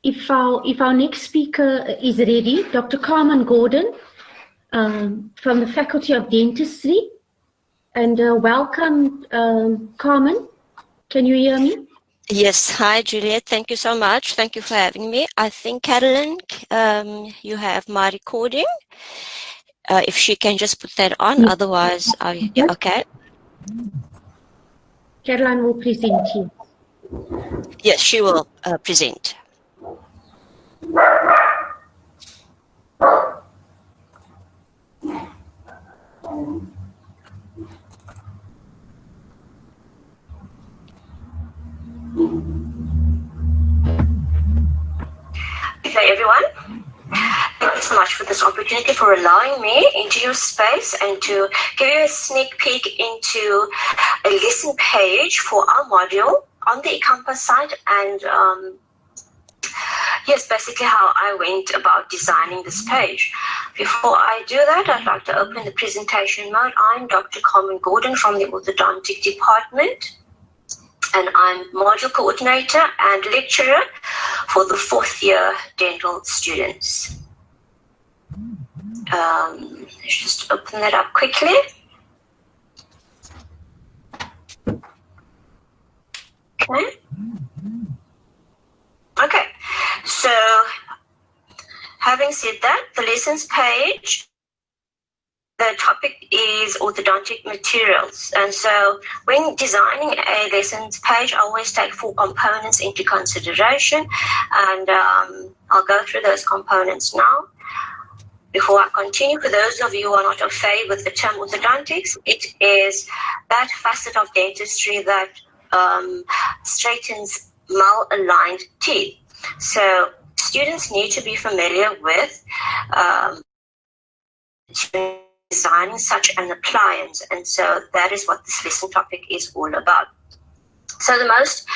If our next speaker is ready, Dr. Carmen Gordon from the Faculty of Dentistry. And welcome, Carmen. Can you hear me? Yes. Hi, Juliet. Thank you so much. Thank you for having me. I think, Carolyn, you have my recording. If she can just put that on, Yes. otherwise, yeah, okay. Caroline will present you. Yes, she will present. Okay, everyone. Thank you so much for this opportunity, for allowing me into your space and to give you a sneak peek into a lesson page for our module on the eCampus site, and yes, basically how I went about designing this page. Before I do that, I'd like to open the presentation mode. I'm Dr. Carmen Gordon from the Orthodontic Department, and I'm module coordinator and lecturer for the 4th year dental students. Let's just open that up quickly. Okay, so having said that, the lessons page, the topic is orthodontic materials. And so when designing a lessons page, I always take 4 components into consideration, and I'll go through those components now. Before I continue, for those of you who are not au fait with the term orthodontics, it is that facet of dentistry that straightens malaligned teeth. So students need to be familiar with designing such an appliance, and so that is what this lesson topic is all about. So the most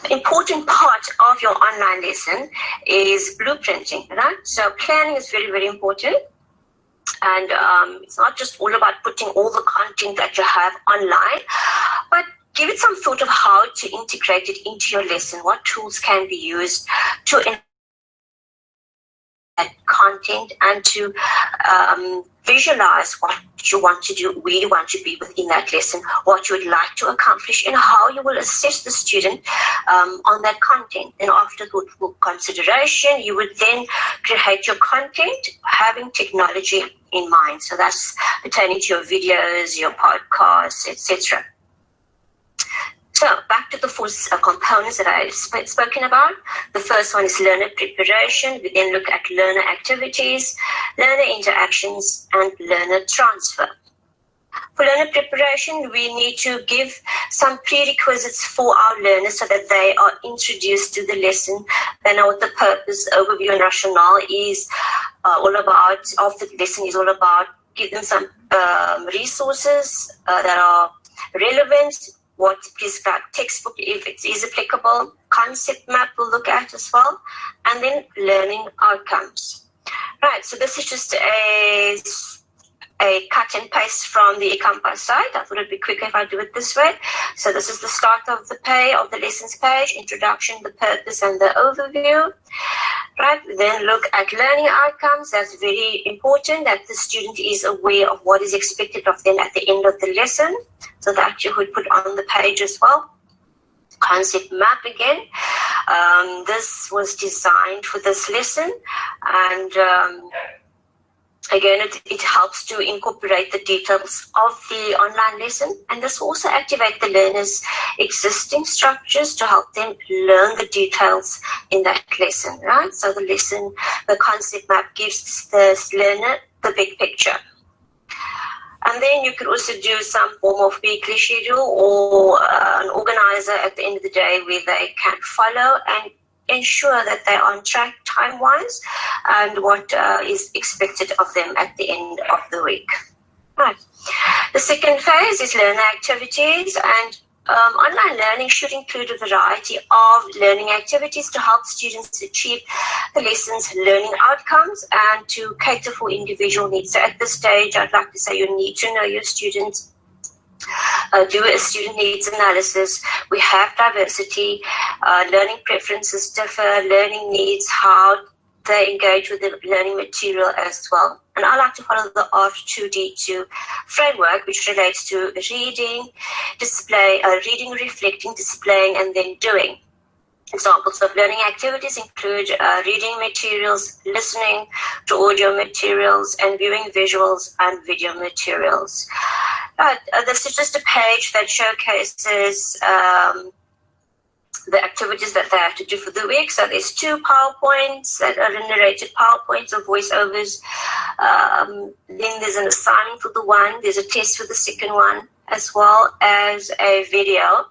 important part of your online lesson is blueprinting, right? So planning is very, very important. And it's not just all about putting all the content that you have online, but give it some thought of how to integrate it into your lesson. What tools can be used to that content and to visualize what you want to do, where you want to be within that lesson, what you would like to accomplish, and how you will assess the student on that content. And after thoughtful consideration, you would then create your content having technology in mind. So that's pertaining to your videos, your podcasts, etc. So back to the 4 components that I've spoken about. The first one is learner preparation. We then look at learner activities, learner interactions, and learner transfer. For learner preparation, we need to give some prerequisites for our learners so that they are introduced to the lesson. They know what the purpose, overview, and rationale is all about, of the lesson is all about. Give them some resources that are relevant, what prescribed textbook, if it is applicable, concept map we'll look at as well, and then learning outcomes. Right, so this is just a cut and paste from the eCampus site. I thought it'd be quicker if I do it this way. So this is the start of the page, of the lessons page, introduction, the purpose, and the overview. Right, then look at learning outcomes. That's very important that the student is aware of what is expected of them at the end of the lesson. So that you would put on the page as well. Concept map again. This was designed for this lesson, and again, it helps to incorporate the details of the online lesson, and this also activates the learners' existing structures to help them learn the details in that lesson, right? So the lesson, the concept map gives the learner the big picture. And then you could also do some form of weekly schedule or an organizer at the end of the day where they can follow and ensure that they're on track time-wise and what is expected of them at the end of the week. Right. The second phase is learner activities, and online learning should include a variety of learning activities to help students achieve the lesson's learning outcomes and to cater for individual needs. So at this stage, I'd like to say you need to know your students, do a student needs analysis. We have diversity, Learning preferences differ, learning needs, how they engage with the learning material as well. And I like to follow the R2D2 framework, which relates to reading, reading, reflecting, displaying, and then doing. Examples of learning activities include reading materials, listening to audio materials, and viewing visuals and video materials. This is just a page that showcases the activities that they have to do for the week. So there's 2 PowerPoints that are narrated PowerPoints or voiceovers. Then there's an assignment for the one. There's a test for the second one, as well as a video.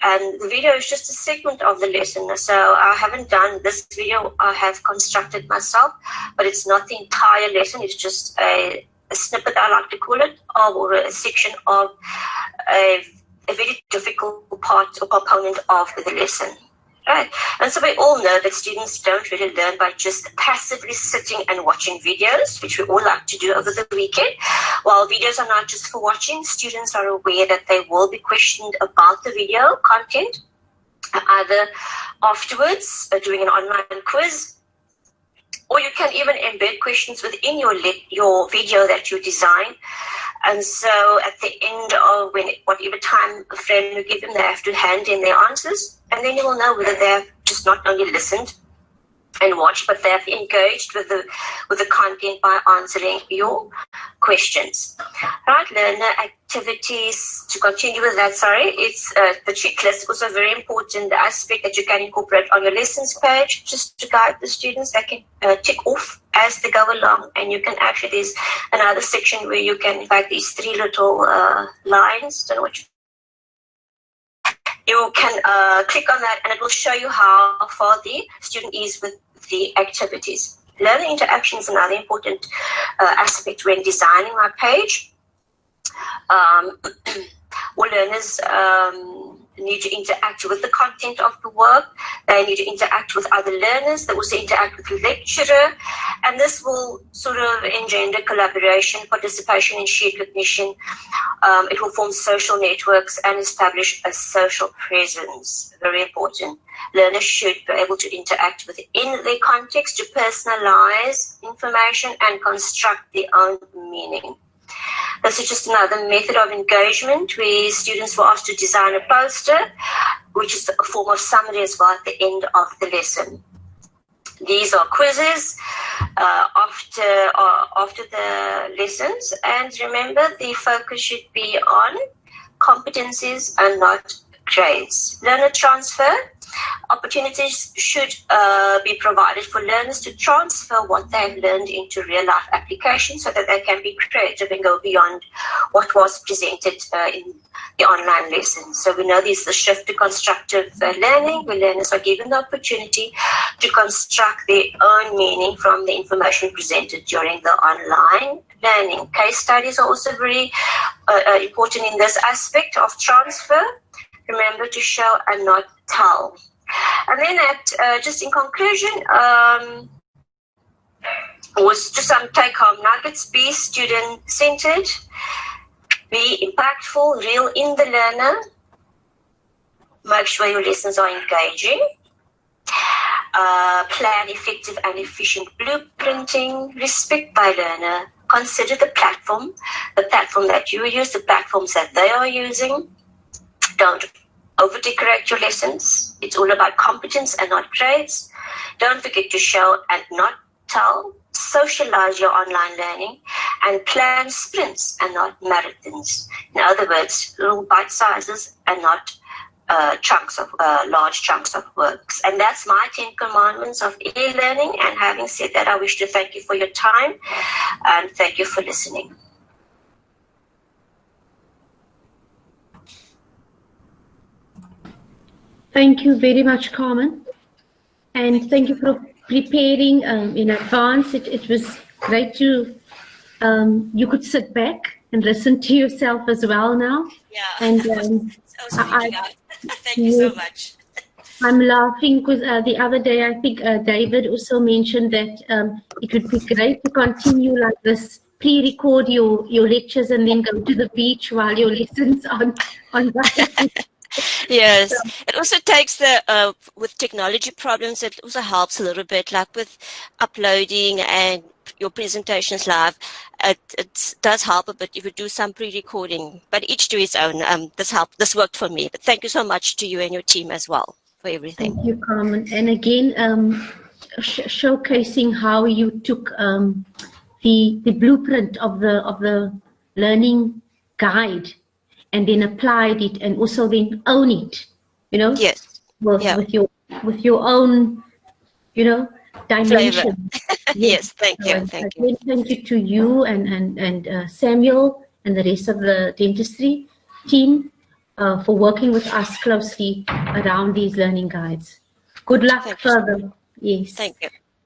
And the video is just a segment of the lesson. So I haven't done this video. I have constructed myself, but it's not the entire lesson. It's just a snippet, I like to call it, or a section of a very difficult part or component of the lesson. Right? And so we all know that students don't really learn by just passively sitting and watching videos, which we all like to do over the weekend. While videos are not just for watching, students are aware that they will be questioned about the video content, either afterwards during an online quiz, or you can even embed questions within your video that you design. And so at the end of whatever time frame you give them, they have to hand in their answers. And then you will know whether they have just not only listened and watched, but they have engaged with the content by answering your questions. Right, learner activities, to continue with that, it's the checklist, also a very important aspect that you can incorporate on your lessons page, just to guide the students. They can tick off as they go along, and you can actually, there's another section where you can, in fact, these 3 little lines, don't know what you can click on that, and it will show you how far the student is with the activities. Learner interaction is another important aspect when designing my page. All learners need to interact with the content of the work. They need to interact with other learners. They also interact with the lecturer. And this will sort of engender collaboration, participation, and shared cognition. It will form social networks and establish a social presence. Very important. Learners should be able to interact within their context to personalize information and construct their own meaning. This is just another method of engagement where students were asked to design a poster, which is a form of summary as well at the end of the lesson. These are quizzes after the lessons, and remember, the focus should be on competencies and not grades. Learner transfer. Opportunities should be provided for learners to transfer what they've learned into real-life applications so that they can be creative and go beyond what was presented in the online lesson. So we know this is the shift to constructive learning, where learners are given the opportunity to construct their own meaning from the information presented during the online learning. Case studies are also very important in this aspect of transfer. Remember to show and not tell. And then just in conclusion, was just some take-home nuggets. Be student-centered, be impactful, real in the learner. Make sure your lessons are engaging. Plan effective and efficient blueprinting. Respect thy learner. Consider the platform that you use, the platforms that they are using. Don't over-decorate your lessons. It's all about competence and not grades. Don't forget to show and not tell. Socialize your online learning and plan sprints and not marathons. In other words, little bite sizes and not large chunks of works. And that's my 10 commandments of e-learning. And having said that, I wish to thank you for your time and thank you for listening. Thank you very much, Carmen. And thank you for preparing in advance. It was great to, you could sit back and listen to yourself as well now. Yeah, and thank you so much. I'm laughing because the other day, I think David also mentioned that it would be great to continue like this, pre-record your lectures and then go to the beach while your lessons on Yes, it also takes the with technology problems. It also helps a little bit, like with uploading and your presentations live. It does help a bit if you do some pre-recording, but each to its own. This worked for me. But thank you so much to you and your team as well for everything. Thank you, Carmen. And again, showcasing how you took the blueprint of the learning guide and then applied it, and also then own it, you know, Yes. with your own, you know, dimension. Yes, thank you. Thank you to you and Samuel and the rest of the dentistry team for working with us closely around these learning guides. Good luck further. Yes. Thank you.